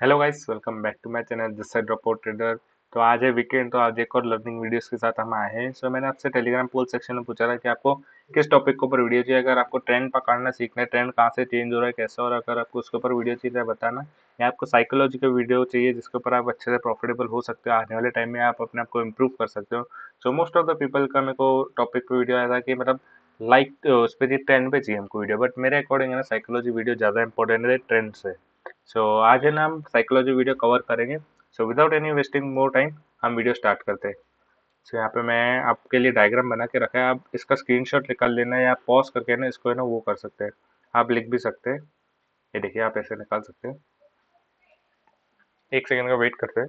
Hello guys, welcome back to my channel this side dropout trader. तो आज है weekend, तो आज एक और लर्निंग वीडियोस के साथ हम आए हैं। मैंने आपसे टेलीग्राम पोल सेक्शन में पूछा था कि आपको किस टॉपिक के ऊपर वीडियो चाहिए। अगर आपको ट्रेंड पकड़ना सीखना है, ट्रेंड कहाँ से चेंज हो रहा है, कैसे हो रहा है, अगर आपको उसके ऊपर वीडियो चाहिए बताना, या आपको साइकोलॉजी का वीडियो चाहिए जिसके ऊपर आप अच्छे से प्रॉफिटेबल हो सकते हो, आने वाले टाइम में आप अपने आप को इम्प्रूव कर सकते हो। So most of the people का मेरे को टॉपिक पे वीडियो आया था कि मतलब लाइक उस पर ट्रेंड पे चाहिए हमको वीडियो, बट मेरे अकॉर्डिंग है ना, साइकोलॉजी वीडियो ज़्यादा इंपॉर्टेंट है ट्रेंड से। आज है ना, हम साइकोलॉजी वीडियो कवर करेंगे। Without any wasting more time हम वीडियो स्टार्ट करते हैं। यहाँ पे मैं आपके लिए डायग्राम बना के रखा है, आप इसका स्क्रीनशॉट निकाल लेना या पॉज करके ना इसको है ना वो कर सकते हैं। आप लिख भी सकते हैं, ये देखिए आप ऐसे निकाल सकते हैं। एक सेकंड का वेट करते हैं।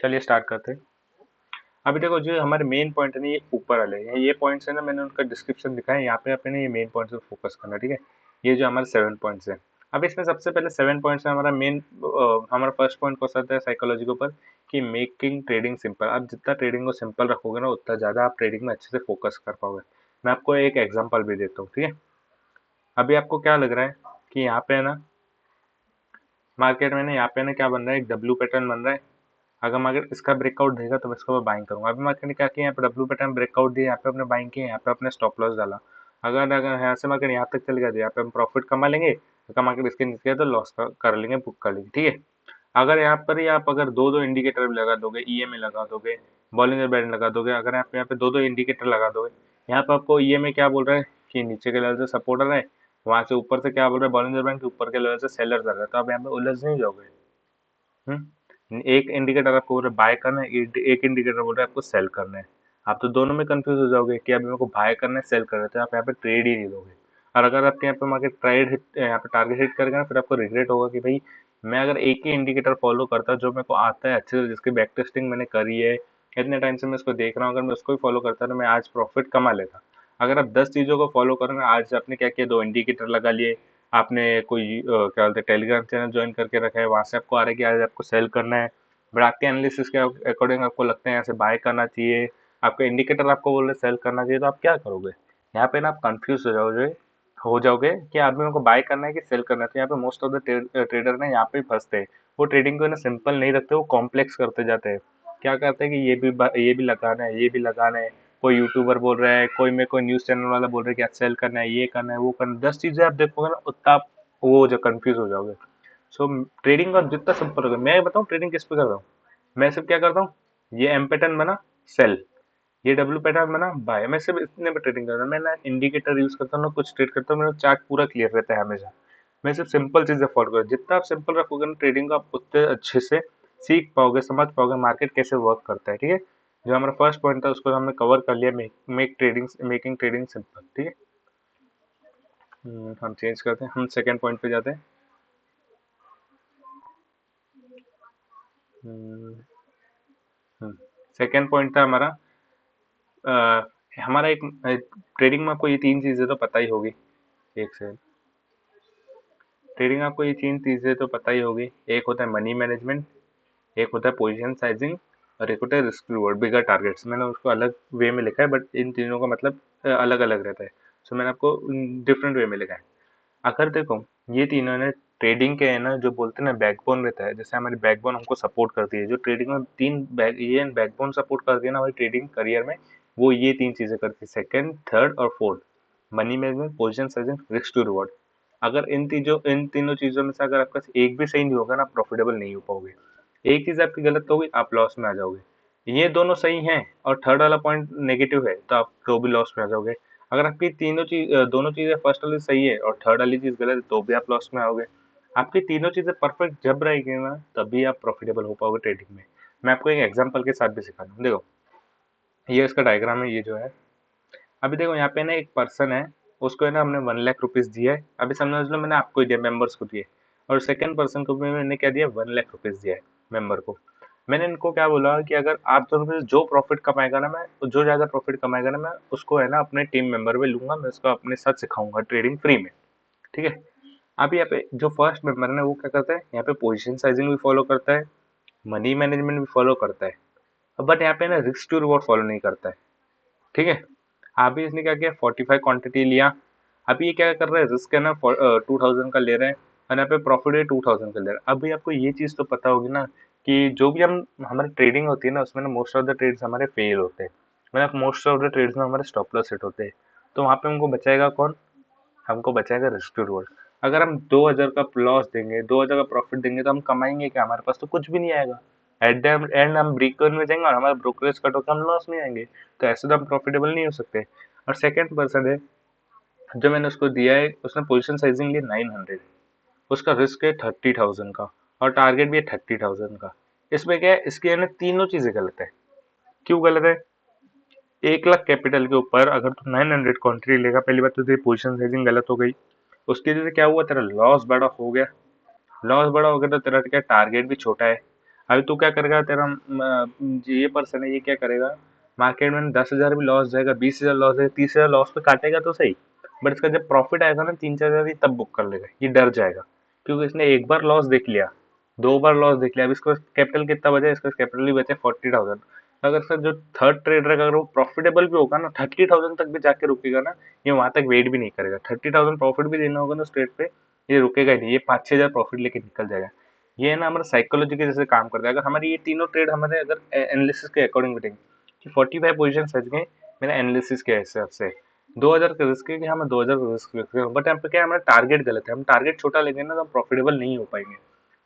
चलिए स्टार्ट करते हैं। अभी देखो, जो हमारे मेन पॉइंट है ना, ये ऊपर वाले हैं, ये पॉइंट्स है ना, मैंने उनका डिस्क्रिप्शन दिखा है। यहाँ पे आपने ये मेन पॉइंट्स पे फोकस करना, ठीक है। ये जो हमारे 7 पॉइंट्स है, अब इसमें सबसे पहले 7 पॉइंट्स में हमारा मेन हमारा फर्स्ट पॉइंट कौन सा आता है साइकोलॉजी के ऊपर, कि मेकिंग ट्रेडिंग सिंपल। आप जितना ट्रेडिंग को सिंपल रखोगे ना, उतना ज़्यादा आप ट्रेडिंग में अच्छे से फोकस कर पाओगे। मैं आपको एक एग्जाम्पल भी देता हूँ, ठीक है। अभी आपको क्या लग रहा है कि यहाँ पे है ना, मार्केट में ना, यहाँ पे ना क्या बन रहा है, एक डब्ल्यू पैटर्न बन रहा है। अगर मार्केट इसका ब्रेकआउट देगा तो मैं इसको बाइंग करूंगा। अभी मार्केट ने क्या किया, यहाँ पे डब्ल्यू पैटर्न ब्रेकआउट दिया, यहाँ पे अपने बाइंग किया, यहाँ पे अपने स्टॉप लॉस डाला। अगर अगर यहाँ से मार्केट यहाँ तक चल गया तो यहाँ पे हम प्रॉफिट कमा लेंगे। अगर मार्केट इसके नीचे गया तो लॉस कर लेंगे, बुक कर लेंगे, ठीक है। अगर यहाँ पर ही आप अगर दो दो इंडिकेटर लगा दोगे, ईएमए लगा दोगे, बॉलिंजर बैंड लगा दोगे, अगर आप यहाँ पे दो दो इंडिकेटर लगा दोगे, यहाँ पे आपको ईएमए क्या बोल रहा है कि नीचे के लेवल से सपोर्टर है, वहां से ऊपर से क्या बोल रहा है बॉलिंजर बैंड के ऊपर के लेवल से सेलर कर रहा है, तो आप यहाँ पे उलझ नहीं जाओगे। एक इंडिकेटर आपको बोल रहा है बाय करना है, एक इंडिकेटर बोल रहा है आपको सेल करना है। आप तो दोनों में कंफ्यूज हो जाओगे कि अभी मेरे को बाय करना है सेल करना है, तो आप यहाँ पे ट्रेड ही नहीं लोगे। और अगर आपके यहाँ पे मार्केट ट्रेड हिट, यहाँ पे टारगेट हिट करेगा ना, फिर आपको रिग्रेट होगा कि भाई मैं अगर एक ही इंडिकेटर फॉलो करता जो मेरे को आता है अच्छे से, जिसकी बैक टेस्टिंग मैंने करी है, इतने टाइम से मैं इसको देख रहा हूँ, अगर मैं उसको ही फॉलो करता तो मैं आज प्रॉफिट कमा लेता। अगर आप 10 चीजों को फॉलो करो ना, आज आपने क्या किया, दो इंडिकेटर लगा लिए, आपने कोई क्या बोलते हैं टेलीग्राम चैनल ज्वाइन करके रखा है, वहां से आपको आ रहा है कि आज आपको सेल करना है, बट आपके एनालिसिस के अकॉर्डिंग आपको लगता है यहाँ से बाय करना चाहिए, आपका इंडिकेटर आपको बोल रहे सेल करना चाहिए, तो आप क्या करोगे। यहाँ पे ना आप कंफ्यूज हो जाओगे कि आदमी को बाय करना है कि सेल करना है। तो यहाँ पे मोस्ट ऑफ द ट्रेडर ना यहाँ पे फंसते हैं। वो ट्रेडिंग को ना सिंपल नहीं रखते, वो कॉम्प्लेक्स करते जाते हैं। क्या करते हैं कि ये भी लगाना है, ये भी लगाना है। कोई यूट्यूबर बोल रहा है, कोई में कोई न्यूज चैनल वाला बोल रहा है कि आज सेल करना है, ये करना है, वो करना है, 10 चीजें आप देखोगे ना, उतना आप वो जो कंफ्यूज हो जाओगे। ट्रेडिंग का जितना सिंपल होगा, मैं बताऊँ ट्रेडिंग किस पे कर रहा हूँ। मैं सिर्फ क्या करता हूँ, ये एम पैटर्न बना सेल, ये डब्ल्यू पैटर्न बना बाय, मैं सिर्फ इतने पे ट्रेडिंग करता हूँ। मैं ना इंडिकेटर यूज करता हूँ ना कुछ ट्रेड करता हूँ, मेरा चार्ट पूरा क्लियर रहता है हमेशा। मैं सिर्फ सिंपल चीजें फॉलो करता हूँ। जितना आप सिंपल रखोगे ना ट्रेडिंग को, आप उतने अच्छे से सीख पाओगे, समझ पाओगे मार्केट कैसे वर्क करता है, ठीक है। जो हमारा फर्स्ट पॉइंट था उसको हमने कवर कर लिया, मेकिंग ट्रेडिंग सिंपल, ठीक है। हम चेंज करते हैं, हम सेकेंड पॉइंट पे जाते हैं। सेकेंड पॉइंट था हमारा, अ, हमारा एक ट्रेडिंग में आपको ये तीन चीजें तो पता ही होगी। एक से ट्रेडिंग में आपको ये तीन चीजें तो पता ही होगी। एक होता है मनी मैनेजमेंट, एक होता है पोजीशन साइजिंग, और एक होता है रिस्क रिवॉर्ड बिगर टारगेट्स। मैंने उसको अलग वे में लिखा है, बट इन तीनों का मतलब अलग अलग रहता है। मैंने आपको डिफरेंट वे में लिखा है। अगर देखो, ये तीनों ने ट्रेडिंग के है ना, जो बोलते हैं ना बैकबोन रहता है, जैसे हमारी बैकबोन हमको सपोर्ट करती है, जो ट्रेडिंग में तीन ये बैकबोन सपोर्ट करती है ना हमारी ट्रेडिंग करियर में, वो ये तीन चीजें करती है, सेकंड थर्ड और fourth. Money management, position sizing, risk to reward. अगर इन तीनों चीजों में से अगर आपका एक भी सही नहीं होगा ना, प्रॉफिटेबल नहीं हो पाओगे। एक चीज आपकी गलत होगी, आप लॉस में आ जाओगे। ये दोनों सही हैं और थर्ड वाला पॉइंट नेगेटिव है, तो आप तो भी लॉस में आ जाओगे। अगर आपकी दोनों चीजें फर्स्ट वाली सही है और थर्ड वाली चीज गलत है, तो भी आप लॉस में आओगे। आपकी तीनों चीजें परफेक्ट जब रहेगी ना, तभी आप प्रॉफिटेबल हो पाओगे ट्रेडिंग में। मैं आपको एक एग्जांपल के साथ भी सिखा दूँ, देखो ये इसका डायग्राम है, ये जो है। अभी देखो यहाँ पे ना एक पर्सन है, उसको है ना हमने 1 लाख रुपीज दिया है। अभी समझ लो मैंने आपको ही दिया, मेंबर्स को दिए, और सेकंड पर्सन को भी मैंने क्या दिया, 1 लाख रुपीज दिया है मेंबर को। मैंने इनको क्या बोला कि अगर आप दोनों में से जो प्रॉफिट कमाएगा ना, मैं जो ज्यादा प्रॉफिट कमाएगा ना, मैं उसको है ना अपने टीम मेंबर में लूंगा, मैं उसको अपने साथ सिखाऊंगा ट्रेडिंग फ्री में, ठीक है। अब यहाँ पे जो फर्स्ट मेंबर है ना, वो क्या करता है, यहाँ पे पोजीशन साइजिंग भी फॉलो करता है, मनी मैनेजमेंट भी फॉलो करता है, बट यहाँ पे ना रिस्क टू रिवॉर्ड फॉलो नहीं करता है, ठीक है। अभी इसने क्या किया, 45 क्वांटिटी लिया। अभी ये क्या कर रहा है, रिस्क है ना 2000 का ले रहे हैं, और यहाँ पे प्रॉफिट है 2000 का ले रहा है। अभी आपको ये चीज तो पता होगी ना कि जो भी हम हमारी ट्रेडिंग होती है ना उसमें ना मोस्ट ऑफ द ट्रेड्स हमारे फेल होते हैं, मतलब मोस्ट ऑफ द ट्रेड्स में हमारे स्टॉप लॉस हिट होते हैं। तो वहां पे हमको बचाएगा कौन? हमको बचाएगा रिस्क रिवॉर्ड। अगर हम 2000 का लॉस देंगे, 2000 का प्रॉफिट देंगे तो हम कमाएंगे क्या? हमारे पास तो कुछ भी नहीं आएगा। एट द एंड हम ब्रेक इवन में जाएंगे और हमारा ब्रोकरेज कट होकर हम लॉस में आएंगे। तो ऐसे तो हम प्रॉफिटेबल नहीं हो सकते। और सेकंड पर्सन है जो मैंने उसको दिया है, उसने पोजीशन साइजिंग ली 900, उसका रिस्क है 30,000 का और टारगेट भी है 30,000 का। इसमें क्या है, इसकी है ना तीनों चीजें गलत है। क्यों गलत है? 1 लाख कैपिटल के ऊपर अगर तू 900 कॉन्ट्री लेगा, पहली बात तो तेरी पोजीशन साइजिंग गलत हो गई। उसकी वजह से क्या हुआ, तेरा लॉस बड़ा हो गया। लॉस बड़ा हो गया तो तेरा क्या, टारगेट भी छोटा है। अभी तू क्या करेगा, तेरा ये पर्सन है, ये क्या करेगा, मार्केट में 10,000 भी लॉस जाएगा, 20,000 लॉस जाएगा, 30,000 लॉस पे काटेगा तो सही। बट इसका जब प्रॉफिट आएगा ना 3-4 हजार ही, तब बुक कर लेगा। ये डर जाएगा क्योंकि इसने एक बार लॉस देख लिया, 2 बार लॉस देख लिया। अब इसको कैपिटल कितना बचा? इसका कैपिटल भी बचा 40,000। अगर सर जो थर्ड ट्रेडर है, अगर वो प्रॉफिटेबल भी होगा ना, 30,000 तक भी जाके रुकेगा ना, ये वहां तक वेट भी नहीं करेगा। 30,000 प्रॉफिट भी देना होगा ना उस ट्रेड पे, ये रुकेगा ही नहीं, ये 5-6 हजार प्रॉफिट लेके निकल जाएगा। ये है ना हमारा साइकोलॉजी के जैसे काम करता है। अगर हमारी ये तीनों ट्रेड हमारे अगर एनालिसिस के अकॉर्डिंग बैठेंगे कि 45 पोजीशन सच गए मेरा एनालिसिस के हिसाब से, 2,000 का रिस्क है कि हमें 2,000 का रिस्क है, बट यहाँ पे क्या है, हमारा टारगेट गलत है। हम टारगेट छोटा लेंगे ना तो हम प्रॉफिटेबल नहीं हो पाएंगे।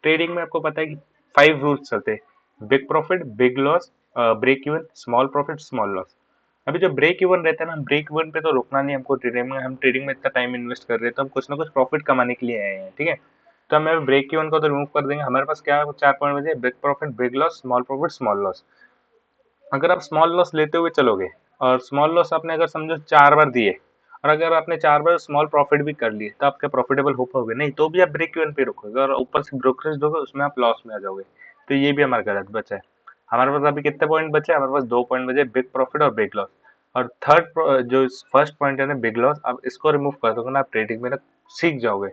ट्रेडिंग में आपको पता है कि 5 रूल्स चलते हैं: big profit, big loss, break even, small profit, small loss. अभी जो ब्रेक इवन रहता है ना, ब्रेक इवन पे तो रुकना नहीं हमको। ट्रेडिंग में हम ट्रेडिंग में इतना टाइम इन्वेस्ट कर रहे हैं तो हम कुछ ना कुछ प्रॉफिट कमाने के लिए आए हैं, ठीक है। तो हमें ब्रेक इवन को तो रिमूव कर देंगे। हमारे पास क्या 4 पॉइंट बचे: big profit, big loss, small profit, small loss. अगर आप स्मॉल लॉस लेते हुए चलोगे और स्मॉल लॉस आपने अगर समझो 4 बार दिए, और अगर आपने 4 बार स्मॉल प्रॉफिट भी कर लिए, तो आप क्या प्रॉफिटेबल हो पाओगे? नहीं, तो भी आप ब्रेक इवन पे रुकोगे और ऊपर से ब्रोकरेज दोगे, उसमें आप लॉस में आ जाओगे। तो ये भी हमारा गलत बचा है। हमारे पास अभी कितने पॉइंट बचे? हमारे पास 2 पॉइंट बचे, बिग प्रॉफिट और बिग लॉस। और थर्ड जो फर्स्ट पॉइंट है ना, बिग लॉस, आप इसको रिमूव कर दोगे ना, आप ट्रेडिंग में ना सीख जाओगे।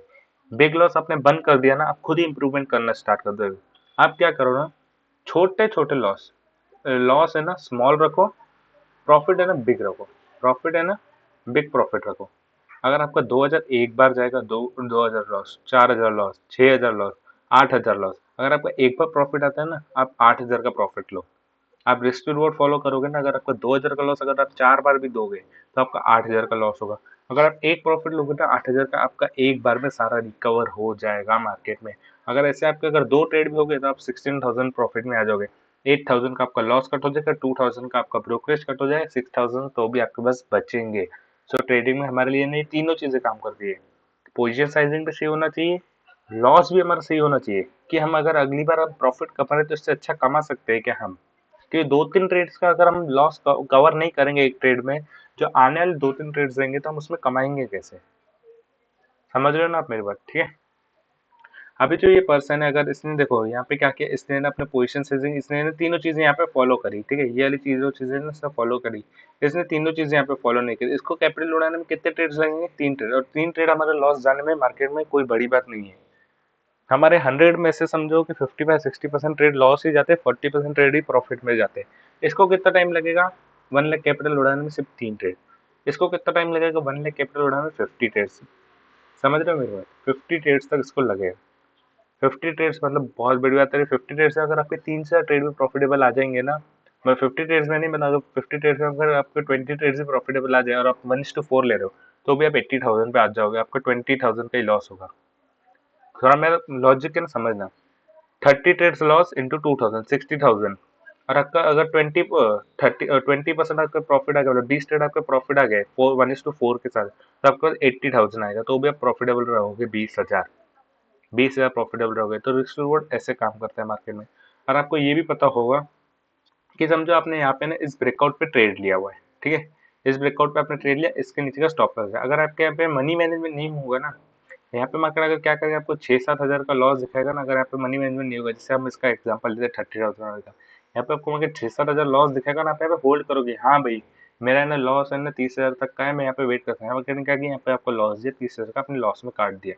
बिग लॉस आपने बंद कर दिया ना, आप खुद ही इंप्रूवमेंट करना स्टार्ट कर दोगे। आप क्या करो ना, छोटे छोटे लॉस, लॉस है ना स्मॉल रखो, प्रॉफिट है ना बिग रखो। प्रॉफिट है ना बिग प्रॉफिट रखो। अगर आपका 2,000 एक बार जाएगा, 2,000 लॉस, 4,000 लॉस, 6,000 लॉस, 8,000 लॉस। अगर आपका एक बार प्रॉफिट आता है ना, आप 8,000 का प्रॉफिट लो। आप रिस्क रिवॉर्ड फॉलो करोगे ना, अगर आपका 2,000 का लॉस अगर आप 4 बार भी दोगे तो आपका 8,000 का लॉस होगा। अगर आप एक प्रॉफिट लोगे ना 8,000 का, आपका एक बार में सारा रिकवर हो जाएगा मार्केट में। अगर ऐसे आपके अगर 2 ट्रेड भी हो गए तो आप 16,000 प्रॉफिट में आ जाओगे। 8,000 का आपका लॉस कट हो जाएगा, 2,000 का आपका ब्रोकरेज कट हो जाएगा, 6,000 तो भी आपके पास बचेंगे। सो ट्रेडिंग में हमारे लिए ये तीनों चीजें काम करती है। पोजीशन साइजिंग भी सही होना चाहिए, लॉस भी हमारा सही होना चाहिए कि हम अगर अगली बार हम प्रॉफिट कमा रहे तो इससे अच्छा कमा सकते हैं क्या हम। क्योंकि 2-3 ट्रेड्स का अगर हम लॉस कवर नहीं करेंगे एक ट्रेड में, जो आने वाले 2-3 ट्रेड्स रहेंगे तो हम उसमें कमाएंगे कैसे? समझ रहे हो ना आप मेरी बात, ठीक है। अभी जो ये पर्सन है, अगर इसने देखो यहाँ पे क्या किया, इसने ना अपने पोजीशन सेजिंग, इसने ना तीनों चीजें यहाँ पे फॉलो करी, ठीक है। ये वाली चीजें ना सब फॉलो करी, इसने तीनों चीजें यहाँ पे फॉलो नहीं करी। इसको कैपिटल उड़ाने में कितने ट्रेड्स लगेंगे? 3 ट्रेड, और 3 ट्रेड हमारे लॉस जाने में मार्केट में कोई बड़ी बात नहीं है। हमारे 100 में से समझो कि 55-60% ट्रेड लॉस ही जाते हैं, 40% ट्रेड ही प्रॉफिट में जाते हैं। इसको कितना टाइम लगेगा 1 लाख कैपिटल उड़ाने में? सिर्फ 3 ट्रेड। इसको कितना टाइम लगेगा 1 लाख कैपिटल उड़ाने में? 50 ट्रेड्स। समझ रहे हो मेरी बात? 50 ट्रेड्स तक इसको लगेगा। 50 ट्रेड्स मतलब बहुत बड़ी बात है। 50 ट्रेड्स से अगर आपके 3 से 4 ट्रेड में प्रॉफिटेबल आ जाएंगे ना, मैं 50 ट्रेड्स में नहीं बता दो, 50 ट्रेड्स में अगर आपके 20 ट्रेड्स भी प्रॉफिटेबल आ जाए और आप 1:4 ले रहे हो, तो भी आप 80,000 पे आ जाओगे, आपका 20,000 का ही लॉस होगा। थोड़ा मेरा लॉजिक है ना समझना। 30 ट्रेड्स लॉस इंटू 2,000, 60,000। और आपका अगर 20% आपका प्रॉफिट आ गया, मतलब 20 ट्रेड आपका प्रॉफिट आ गए 1:4 के साथ, तो आपको 80,000 आएगा, तो भी आप प्रॉफिटेबल रहोगे 20,000। 20,000 प्रॉफिटेबल रहोगे। तो रिस्क रिवॉर्ड ऐसे काम करता है मार्केट में। और आपको ये भी पता होगा कि समझो आपने यहाँ पे ना इस ब्रेकआउट पे ट्रेड लिया हुआ है, ठीक है। इस ब्रेकआउट पे आपने ट्रेड लिया, इसके नीचे का स्टॉप लॉस है। अगर आपके यहाँ पे मनी मैनेजमेंट नहीं होगा ना, यहाँ पे मार्केट अगर क्या करेगा, आपको 6-7 हजार का लॉस दिखाएगा ना, अगर यहाँ पे मनी मैनेजमेंट नहीं होगा, जैसे हम इसका एग्जांपल लेते 30,000 का, यहाँ पे आपको अगर 6-7 हजार लॉस दिखाएगा ना, आप यहाँ पे होल्ड करोगे, हाँ भाई मेरा है ना लॉस है ना 30,000 तक का है, मैं यहाँ पे वेट करता हूँ। यहाँ पे क्या किया, यहाँ पे आपको लॉस दिया 30,000 का, अपने लॉस में काट दिया।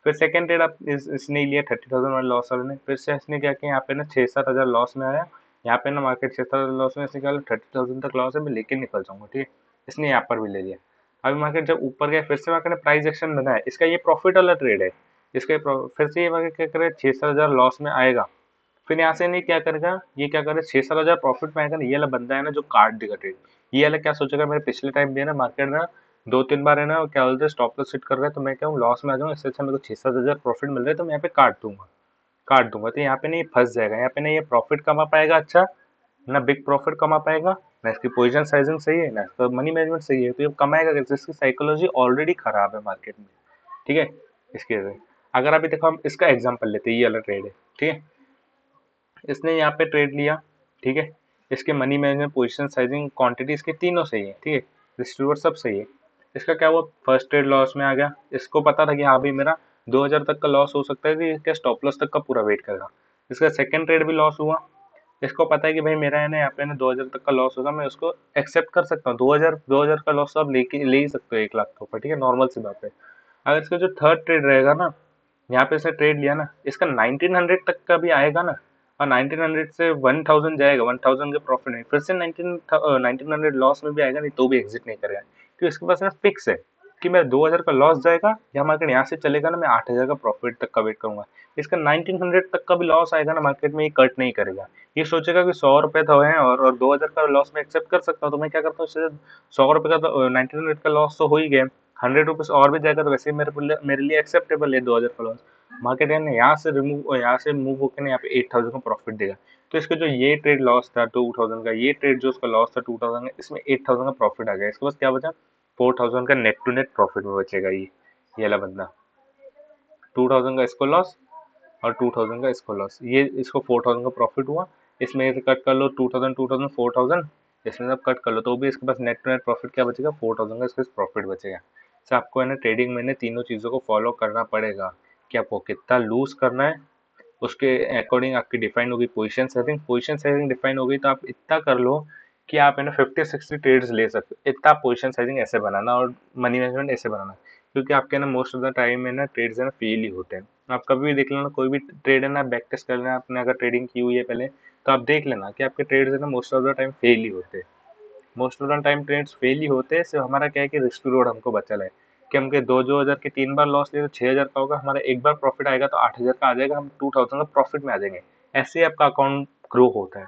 फिर सेकंड ट्रेड आप इसने लिया 30,000 वाला लॉस वाले ने, फिर से इसने क्या किया, यहाँ पे ना 6-7 हजार लॉस में आया। यहाँ पे ना मार्केट 6-7 हजार लॉस में, इसने कहा 30,000 तक लॉस है, मैं लेके निकल जाऊंगा, ठीक है। इसने यहाँ पर भी ले लिया। अभी मार्केट जब ऊपर गया, फिर से मार्केट ने प्राइस एक्शन बनाया, इसका ये प्रॉफिट वाला ट्रेड है। इसके फिर से ये क्या करे 6-7 हज़ार लॉस में आएगा, फिर यहाँ से नहीं क्या करेगा, ये क्या करे 6-7 हज़ार प्रॉफिट में आएगा ना, ये वाला बंदा है ना जो काट देगा ट्रेड, ये वाला क्या सोचेगा मेरे पिछले टाइम भी है ना मार्केट ना 2-3 बार है ना क्या बोलते हैं स्टॉप लॉस हिट कर रहा है, तो मैं क्या हूँ लॉस में आ जाऊँ, इससे अच्छा मेरे को 6-7 हज़ार प्रॉफिट मिल रहा है तो मैं यहाँ पे काट दूंगा। तो यहाँ पे नहीं फंस जाएगा, यहाँ पे नहीं ये प्रॉफिट कमा पाएगा अच्छा, ना बिग प्रॉफिट कमा पाएगा, ना इसकी पोजीशन साइजिंग सही है, ना इसका मनी मैनेजमेंट सही है, तो ये कमाएगा कैसे, इसकी साइकोलॉजी ऑलरेडी खराब है मार्केट में, ठीक है। इसके वजह से अगर अभी देखो हम इसका एग्जांपल लेते हैं, ये वाला ट्रेड है, ठीक है, इसने यहाँ पे ट्रेड लिया, ठीक है, इसके money management position sizing quantity इसके तीनों सही है, ठीक है, रिस्क रिवॉर्ड सब सही है। इसका क्या हुआ, फर्स्ट ट्रेड लॉस में आ गया, इसको पता था कि हाँ भाई मेरा 2,000 तक का लॉस हो सकता है, तो ये क्या स्टॉप लॉस तक का पूरा वेट करेगा। इसका सेकंड ट्रेड भी लॉस हुआ, इसको पता है कि भाई मेरा है ना यहाँ पे ना 2,000 तक का लॉस होगा, मैं उसको एक्सेप्ट कर सकता हूँ, 2,000 का लॉस तो आप ले ही सकते हो 1 लाख के ऊपर, ठीक है, नॉर्मल सी बात है। अगर इसका जो थर्ड ट्रेड रहेगा ना, यहाँ पे इसने ट्रेड लिया ना, इसका 1900 तक का भी आएगा ना, और 1900 से 1000 जाएगा, 1000 के प्रॉफिट में फिर से 1900 लॉस में भी आएगा नहीं तो भी एग्जिट नहीं करेगा, क्योंकि इसके पास ना फिक्स है कि मेरा 2000 का लॉस जाएगा या मार्केट यहाँ से चलेगा ना मैं 8000 का प्रॉफिट तक का वेट करूंगा। इसका 1900 तक का भी लॉस आएगा ना मार्केट में, ये कट नहीं करेगा, ये सोचेगा कि 100 रुपए तो है और 2000 का लॉस में एक्सेप्ट कर सकता हूँ, तो मैं क्या करता हूँ, 100 रुपए का तो 1900 का लॉस तो हो ही गया, 100 रुपीज और भी जाएगा तो वैसे ही मेरे लिए एक्सेप्टेबल है 2000 का लॉस। मार्केट है ना यहाँ से मूव होकर ना यहाँ पे 8000 का प्रॉफिट देगा, तो इसका जो ये ट्रेड लॉस था 2000 का, ये ट्रेड जो उसका लॉस था 2000 का, इसमें 8000 का प्रॉफिट आ गया, इसके पास क्या बचा 4000 का नेट टू नेट प्रॉफिट में बचेगा ये वाला बंदा। 2000 का इसको लॉस और 2000 का इसको लॉस, ये इसको 4000 का प्रॉफिट हुआ, इसमें से कट कर लो 2000 2000 4000, इसमें सब कट कर लो तो भी इसके पास नेट टू नेट प्रॉफिट क्या बचेगा 4000 का इसके पास प्रॉफिट बचेगा। तो आपको है ना ट्रेडिंग में ना तीनों चीज़ों को फॉलो करना पड़ेगा कि आपको कितना लूज करना है, उसके अकॉर्डिंग आपकी डिफाइन होगी पोजीशन सेटिंग डिफाइन हो गई तो आप इतना कर लो कि आप है ना 50-60 ट्रेड्स ले सकते हो, इतना पोजीशन सेटिंग ऐसे बनाना और मनी मैनेजमेंट ऐसे बनाना, क्योंकि आपके ना मोस्ट ऑफ द टाइम में ना ट्रेड्स है ना फेल ही होते हैं। आप कभी भी देख लेना कोई भी ट्रेड है ना, बैक टेस्ट कर लेना आपने अगर ट्रेडिंग की हुई है पहले, तो आप देख लेना कि आपके ट्रेड्स है ना most of the time fail ही होते हैं, most of the time trades fail ही होते हैं। सिर्फ हमारा क्या है कि रिस्क रिवॉर्ड हमको बचा है कि हम के 2,000 के 3 बार लॉस लिए तो 6,000 का होगा, हमारा एक बार प्रॉफिट आएगा तो 8,000 का आ जाएगा, हम 2,000 का प्रॉफिट में आ जाएंगे। ऐसे ही आपका अकाउंट ग्रो होता है,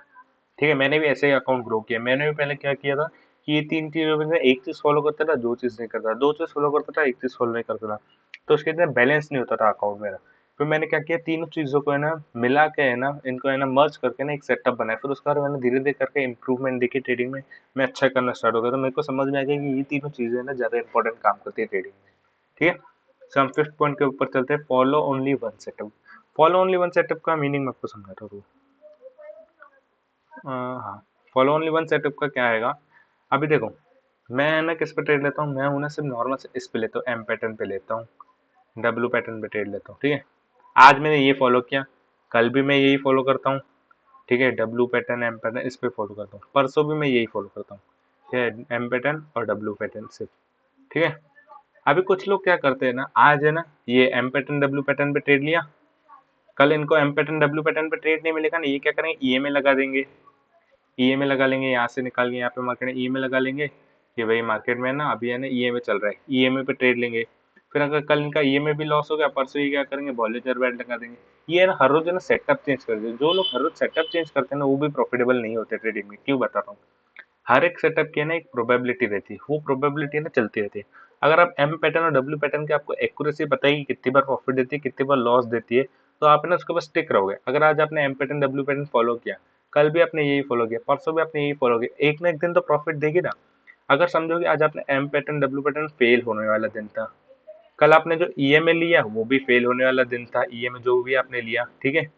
ठीक है। मैंने भी ऐसे ही अकाउंट ग्रो किया, मैंने भी पहले क्या किया था कि ये 3 चीजों में से एक चीज फॉलो करता था, 2 चीज नहीं करता था, 2 चीज फॉलो करता था, एक चीज फॉलो नहीं करता था, तो उसके अंदर बैलेंस नहीं होता था अकाउंट मेरा। फिर मैंने क्या किया, तीनों चीजों को है ना मिला के है ना, इनको है ना मर्ज करके ना एक सेटअप बनाया, फिर उसके बाद मैंने धीरे धीरे करके इंप्रूवमेंट देखी ट्रेडिंग में, मैं अच्छा करना स्टार्ट हो गया, तो मेरे को समझ में आ गया कि ये तीनों चीजें ना ज्यादा इंपॉर्टेंट काम करती है ट्रेडिंग में, ठीक है। सो हम फिफ्थ पॉइंट के ऊपर चलते हैं, follow only one setup. Follow only one setup का मीनिंग मैं आपको समझाता हूँ। हाँ, फॉलो ओनली वन सेटअप का क्या आएगा, अभी देखो मैं ना किस पे ट्रेड लेता हूँ, मैं हूँ ना सिर्फ नॉर्मल इस पे लेता हूँ, एम पैटर्न पे लेता हूँ, डब्ल्यू पैटर्न पे ट्रेड लेता हूँ, ठीक है। आज मैंने ये फॉलो किया, कल भी मैं यही फॉलो करता हूँ, ठीक है, डब्ल्यू पैटर्न एम पैटर्न इस पे फॉलो करता हूँ, परसों भी मैं यही फॉलो करता हूँ, ठीक है, एम पैटर्न और डब्ल्यू पैटर्न सिर्फ, ठीक है। अभी कुछ लोग क्या करते हैं ना, आज है ना ये एम पैटर्न डब्ल्यू पैटर्न पे ट्रेड लिया, कल इनको एम पैटर्न डब्ल्यू पैटर्न पे ट्रेड नहीं मिलेगा ना, ये क्या करेंगे ईएमए लगा देंगे, ईएमए लगा लेंगे, यहाँ से निकाल के यहाँ पे मार्केट में ईएमए लगा लेंगे कि भाई मार्केट में ना अभी है ना ईएमए चल रहा है, ईएमए पे ट्रेड लेंगे। फिर अगर कल इनका ईएमए भी लॉस हो गया, परसों ये क्या करेंगे बॉलीजर बैंड लगा देंगे। ये है ना हर रोज है ना सेटअप चेंज कर देते, जो लोग हर रोज सेटअप चेंज करते हैं ना वो भी प्रॉफिटेबल नहीं होते ट्रेडिंग में, क्यों बता रहा हूँ। हर एक सेटअप की ना एक प्रोबेबिलिटी रहती है, वो प्रोबेबिलिटी ना चलती रहती है। अगर आप एम पैटर्न और डब्ल्यू पैटर्न की आपको एक्यूरेसी बताएगी कितनी बार प्रॉफिट देती है कितनी बार लॉस देती है, तो आप है ना उसके पास टिक रहोगे। अगर आज आपने M pattern W pattern follow किया, कल भी आपने यही फॉलो किया, परसों भी आपने यही फॉलो किया, एक ना एक दिन तो प्रॉफिट देगी ना। अगर समझो कि आज आपने M pattern W pattern fail होने वाला दिन था, कल आपने जो ईएमए लिया वो भी फेल होने वाला दिन था, ईएमए जो भी आपने लिया, ठीक है,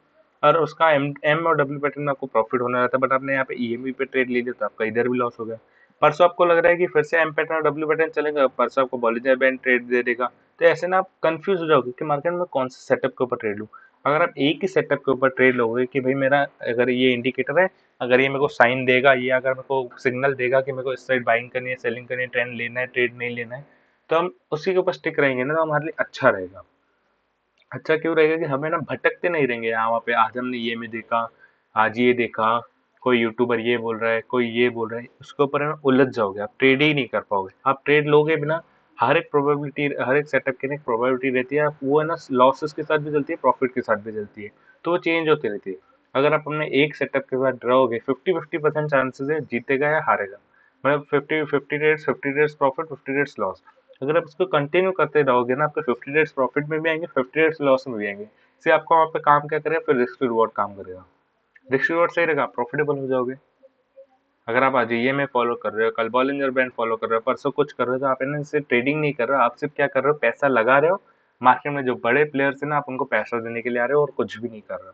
और उसका एम एम और डब्ल्यू पैटर्न में आपको प्रॉफिट होने वाला था, बट आपने यहाँ पे ईएमई पे ट्रेड ले लिया तो आपका इधर भी लॉस हो गया। परसों आपको लग रहा है कि फिर से एम पैटर्न और डब्ल्यू पैटर्न चलेगा, परसों आपको बॉलिंजर बैंड ट्रेड दे देगा, तो ऐसे ना आप कंफ्यूज हो जाओगे कि मार्केट में कौन से सेटअप के ऊपर ट्रेड लूँ। अगर आप एक ही सेटअप के ऊपर ट्रेड लोगे कि भाई मेरा अगर ये इंडिकेटर है, अगर ये मेरे को साइन देगा, ये अगर मेरे को सिग्नल देगा कि मेरे को इस साइड बाइंग करनी है सेलिंग करनी है ट्रेंड लेना है ट्रेड नहीं लेना है, तो हम उसी के ऊपर स्टिक रहेंगे ना, तो हमारे लिए अच्छा रहेगा। अच्छा क्यों रहेगा कि हमें ना भटकते नहीं रहेंगे यहाँ वहाँ पे, आज हमने ये में देखा, आज ये देखा, कोई यूट्यूबर ये बोल रहा है कोई ये बोल रहा है, उसके ऊपर है ना उलझ जाओगे, आप ट्रेड ही नहीं कर पाओगे। आप ट्रेड लोगे भी ना, हर एक सेटअप की ना एक प्रोबेबिलिटी रहती है, वो है ना लॉसेस के साथ भी चलती है, प्रॉफिट के साथ भी चलती है, तो वो चेंज होती रहती है। अगर आप अपने एक सेटअप के साथ रहोगे 50-50% चांसेस है जीतेगा या हारेगा, मतलब 50 डेज प्रॉफिट 50 डेज लॉस। अगर आप इसको कंटिन्यू करते रहोगे ना, आपके 50 डेज प्रॉफिट में भी आएंगे, 50 डेज लॉस में भी आएंगे। इससे आपको वहाँ पे काम क्या करेगा, फिर रिस्क रिवॉर्ड काम करेगा। रिस्क रिवॉर्ड सही रहेगा, प्रॉफिटेबल हो जाओगे। अगर आप आज ईएमआई फॉलो कर रहे हो, कल बॉलिंजर बैंड फॉलो कर रहे हो, परसों कुछ कर रहे हो, तो आप है ना इससे ट्रेडिंग नहीं कर रहे हो, आप सिर्फ क्या कर रहे हो, पैसा लगा रहे हो। मार्केट में जो बड़े प्लेयर्स है ना, आप उनको पैसा देने के लिए आ रहे हो और कुछ भी नहीं कर रहे हो।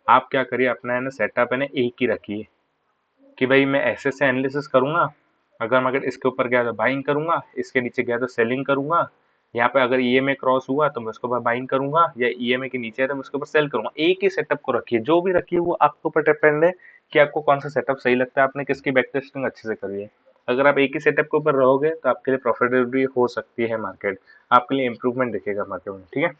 आप क्या करिए, अपना है ना सेटअप है ना एक ही रखिए, कि भाई मैं ऐसे से एनालिसिस करूंगा। अगर मार्केट इसके ऊपर गया तो बाइंग करूंगा, इसके नीचे गया तो सेलिंग करूंगा। यहाँ पे अगर ईएमए क्रॉस हुआ तो मैं उसके ऊपर बाइंग करूंगा, या ईएमए के नीचे है तो मैं उसके ऊपर सेल करूंगा। एक ही सेटअप को रखिए, जो भी रखिए वो आपके ऊपर डिपेंड है कि आपको कौन सा सेटअप सही लगता है, आपने किसकी बैक टेस्टिंग अच्छे से करी है। अगर आप एक ही सेटअप के ऊपर रहोगे तो आपके लिए प्रॉफिटेबिलिटी हो सकती है मार्केट, आपके लिए इंप्रूवमेंट दिखेगा मार्केट में, ठीक है।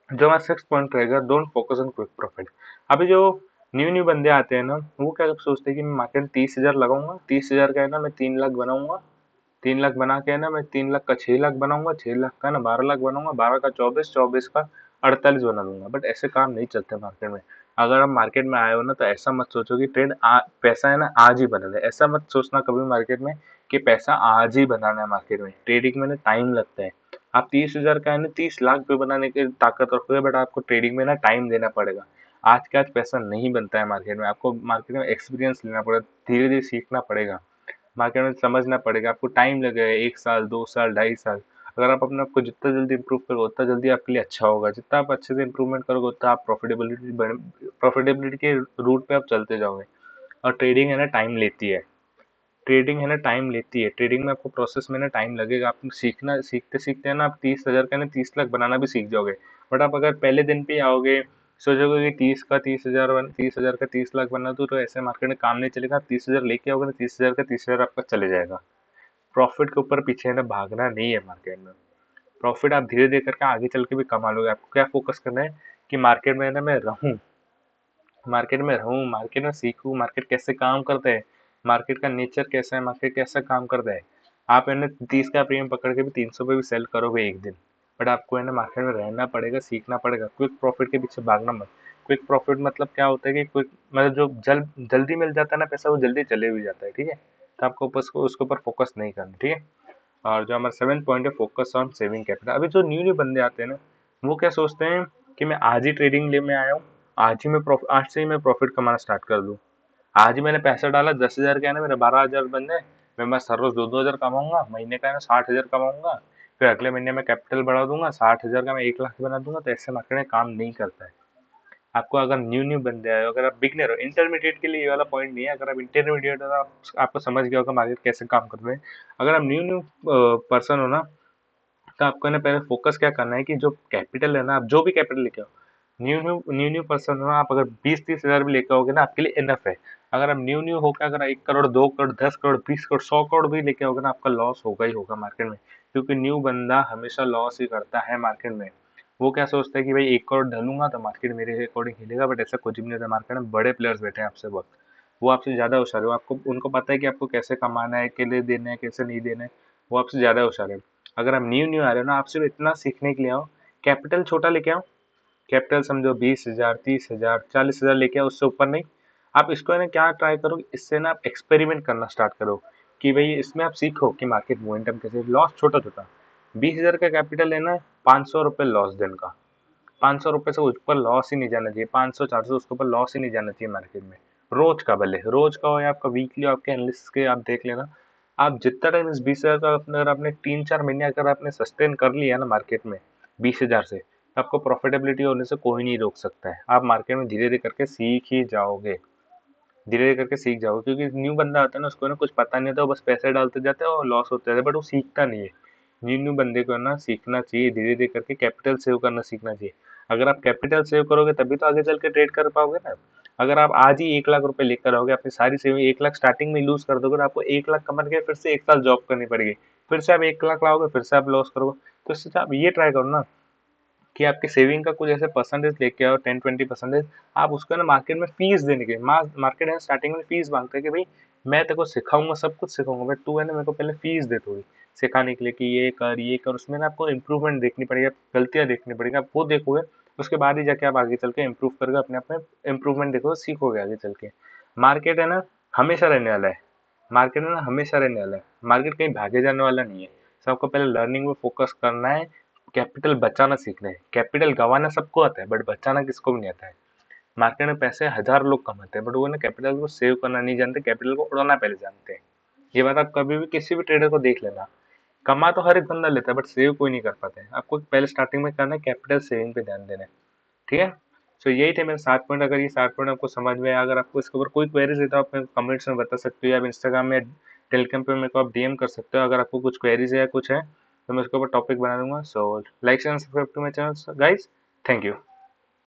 जो हमारा सिक्स पॉइंट रहेगा, don't focus on quick profit. अभी जो न्यू न्यू बंदे आते हैं ना, वो क्या सोचते हैं कि मैं मार्केट में 30,000 लगाऊंगा, 30,000 का है ना मैं 3 लाख बनाऊंगा, 3 लाख बना के है ना मैं 3 लाख का 6 लाख बनाऊंगा, 6 लाख का ना 12 लाख बनाऊंगा, 12 का 24, 24 का 48 बना दूंगा। बट ऐसे काम नहीं चलते मार्केट में। अगर आप मार्केट में आए हो ना, तो ऐसा मत सोचो कि पैसा है ना आज ही बनाना है, ऐसा मत सोचना कभी मार्केट में कि पैसा आज ही बनाना है। मार्केट में ट्रेडिंग में ना टाइम लगता है। आप 30,000 का है ना 30 लाख पे बनाने की ताकत रखोगे, बट आपको ट्रेडिंग में ना टाइम देना पड़ेगा। आज के आज पैसा नहीं बनता है मार्केट में, आपको मार्केट में एक्सपीरियंस लेना पड़ेगा, धीरे धीरे सीखना पड़ेगा, मार्केट में समझना पड़ेगा, आपको टाइम लगेगा, 1 साल 2 साल 2.5 साल। अगर आप अपने आप को जितना जल्दी इंप्रूव करोगे उतना जल्दी आपके लिए अच्छा होगा, जितना आप अच्छे से इंप्रूवमेंट करोगे उतना आप प्रॉफिटेबिलिटी के रूट पे आप चलते जाओगे। और ट्रेडिंग है ना टाइम लेती है, ट्रेडिंग है ना टाइम लेती है, ट्रेडिंग में आपको प्रोसेस में ना टाइम लगेगा। आप सीखना सीखते सीखते है ना आप 30,000 का ना 30 लाख बनाना भी सीख जाओगे। बट आप अगर पहले दिन पे ही आओगे, सोचोगे कि 30 का 30 लाख बना दूं, तो ऐसे मार्केट में काम नहीं चलेगा। आप 30,000 लेके आओगे ना, 30,000 का 30,000 आपका चले जाएगा। प्रॉफिट के ऊपर पीछे है ना भागना नहीं है मार्केट में। प्रॉफिट आप धीरे धीरे करके आगे चल के भी कमा लोगे। आपको क्या फोकस करना है कि मार्केट में है ना मैं रहूं, मार्केट में सीखूं, मार्केट कैसे काम करता है, मार्केट का नेचर कैसा है, मार्केट कैसा काम करता है। आप है ना 30 का प्रीमियम पकड़ के भी 300 पे भी सेल करोगे एक दिन। बट आपको है ना मार्केट में रहना पड़ेगा, सीखना पड़ेगा। क्विक प्रॉफिट के पीछे भागना मत। क्विक प्रॉफिट मतलब क्या होता है कि क्विक मतलब जो जल्दी मिल जाता है ना पैसा, वो जल्दी चले भी जाता है, ठीक है। तो आपको बस उसके ऊपर फोकस नहीं करना, ठीक है। और जो हमारा 7 पॉइंट है, फोकस ऑन सेविंग कैपिटल। अभी जो न्यू न्यू बंदे आते हैं ना, वो क्या सोचते हैं कि मैं आज ही ट्रेडिंग ले में आया हूँ, आज से ही मैं प्रॉफिट कमाना स्टार्ट कर दूं। आज ही मैंने पैसा डाला, 10,000 का है ना मेरे 12,000 बन गए। मैं हर रोज 2-2 हजार कमाऊंगा, महीने का है ना 60,000 कमाऊंगा। फिर अगले महीने में कैपिटल बढ़ा दूंगा, 60,000 का मैं 1 लाख बना दूंगा। तो ऐसे मार्केट में काम नहीं करता है। आपको अगर न्यू न्यू बंदे आए हो, अगर आप बिगनर हो, इंटरमीडिएट के लिए ये वाला पॉइंट नहीं है। अगर आप इंटरमीडिएट हो तो आपको समझ गया होगा मार्केट कैसे काम कर रहे हैं। अगर आप न्यू न्यू पर्सन हो ना, तो आपको ना पहले फोकस क्या करना है कि जो कैपिटल है ना, आप जो भी कैपिटल लेके आओ, न्यू न्यू पर्सन हो ना, आप अगर 20-30 हजार भी लेके आओगे ना, आपके लिए इनफ है। अगर आप न्यू न्यू होकर अगर 1 करोड़ 2 करोड़ 10 करोड़ 20 करोड़ 100 करोड़ भी लेके आओगे ना, आपका लॉस होगा ही होगा मार्केट में। क्योंकि न्यू बंदा हमेशा लॉस ही करता है मार्केट में। वो क्या सोचता है कि भाई 1 करोड़ डालूंगा तो मार्केट मेरे अकॉर्डिंग हिलेगा, बट ऐसा कुछ भी नहीं होता। मार्केट में बड़े प्लेयर्स बैठे हैं आपसे बहुत, वो आपसे ज्यादा होशियार है। वो आपको उनको पता है कि आपको कैसे कमाना है, के लिए देना है, कैसे नहीं देना है। वो आपसे ज्यादा होशियार है। अगर आप न्यू न्यू आ रहे हो ना, आप सिर्फ इतना सीखने के लिए आओ, कैपिटल छोटा लेके आओ। कैपिटल समझो 20,000 30,000 40,000 लेके आओ, उससे ऊपर नहीं। आप इसको है ना क्या ट्राई करो, इससे ना आप एक्सपेरिमेंट करना स्टार्ट करो, कि भाई इसमें आप सीखो कि मार्केट मोमेंटम कैसे। लॉस छोटा छोटा, 20,000 का कैपिटल है ना, 500 रुपये लॉस दिन का, 500 रुपये से ऊपर लॉस ही नहीं जाना चाहिए। 500 400 उसके ऊपर लॉस ही नहीं जाना चाहिए मार्केट में। रोज का, भले रोज का हो या आपका वीकली हो, आपके एनालिस्ट के आप देख लेना। आप जितना टाइम इस 20,000 का अगर आपने 3-4 महीने अगर आपने सस्टेन कर लिया ना मार्केट में 20,000 से, आपको प्रॉफिटेबिलिटी होने से कोई नहीं रोक सकता है। आप मार्केट में धीरे धीरे करके सीख ही जाओगे, धीरे धीरे करके सीख जाओगे। क्योंकि न्यू बंदा आता है ना, उसको ना कुछ पता नहीं होता, वो बस पैसे डालते जाते हैं और लॉस होते जाते हैं, बट वो सीखता नहीं है। न्यू न्यू बंदे को ना सीखना चाहिए, धीरे धीरे करके कैपिटल सेव करना सीखना चाहिए। अगर आप कैपिटल सेव करोगे तभी तो आगे चल के ट्रेड कर पाओगे ना। अगर आप आज ही 1 लाख रुपए लेकर आओगे, अपनी सारी सेविंग 1 लाख स्टार्टिंग में लूज कर दोगे, तो आपको 1 लाख कमा के फिर से 1 साल जॉब करनी पड़ेगी। फिर से आप 1 लाख लाओगे, फिर से आप लॉस करोगे। तो इससे अच्छा आप ये ट्राई करो ना कि आपके सेविंग का कुछ ऐसे परसेंटेज लेके आओ, 10-20%। आप उसको ना मार्केट में फीस देने के, मार्केट है स्टार्टिंग में फीस मांगता है कि भाई मैं तेरे को सिखाऊंगा, सब कुछ सिखाऊंगा, बट तू है ना मेरे को पहले फीस दे थोड़ी। सिखाने के लिए कि ये कर, उसमें ना आपको इम्प्रूवमेंट देखनी पड़ेगी, गलतियाँ देखनी पड़ेगी, आप वो देखोगे उसके बाद ही जाके आप आगे चल के इम्प्रूव करके अपने आप में इम्प्रूवमेंट देखोगे, सीखोगे आगे चल के। मार्केट है ना हमेशा रहने वाला है, मार्केट है ना हमेशा रहने वाला है, मार्केट कहीं भागे जाने वाला नहीं है। सबको पहले लर्निंग में फोकस करना है, कैपिटल बचाना सीखना है। कैपिटल गंवाना सबको आता है बट बचाना किसको भी नहीं आता है। मार्केट में पैसे हजार लोग कमाते हैं बट वो ना कैपिटल को सेव करना नहीं जानते, कैपिटल को उड़ाना पहले जानते हैं। ये बात आप कभी भी किसी भी ट्रेडर को देख लेना, कमा तो हर एक बंदा लेता है बट सेव कोई नहीं कर पाता है। आपको पहले स्टार्टिंग में करना है कैपिटल सेविंग पे ध्यान देना है, ठीक है। सो यही थे मेरे 7 पॉइंट। अगर ये 7 पॉइंट आपको समझ में आया, अगर आपको इसके ऊपर कोई क्वेरीज है तो आप मेरे कमेंट्स में बता सकते हो, या आप इंस्टाग्राम में टेलीग्राम पे मेरे को आप डीएम कर सकते हो। अगर आपको कुछ क्वेरीज है या कुछ है तो मैं उसके ऊपर टॉपिक बना दूंगा। So like and subscribe to my channel guys, thank you.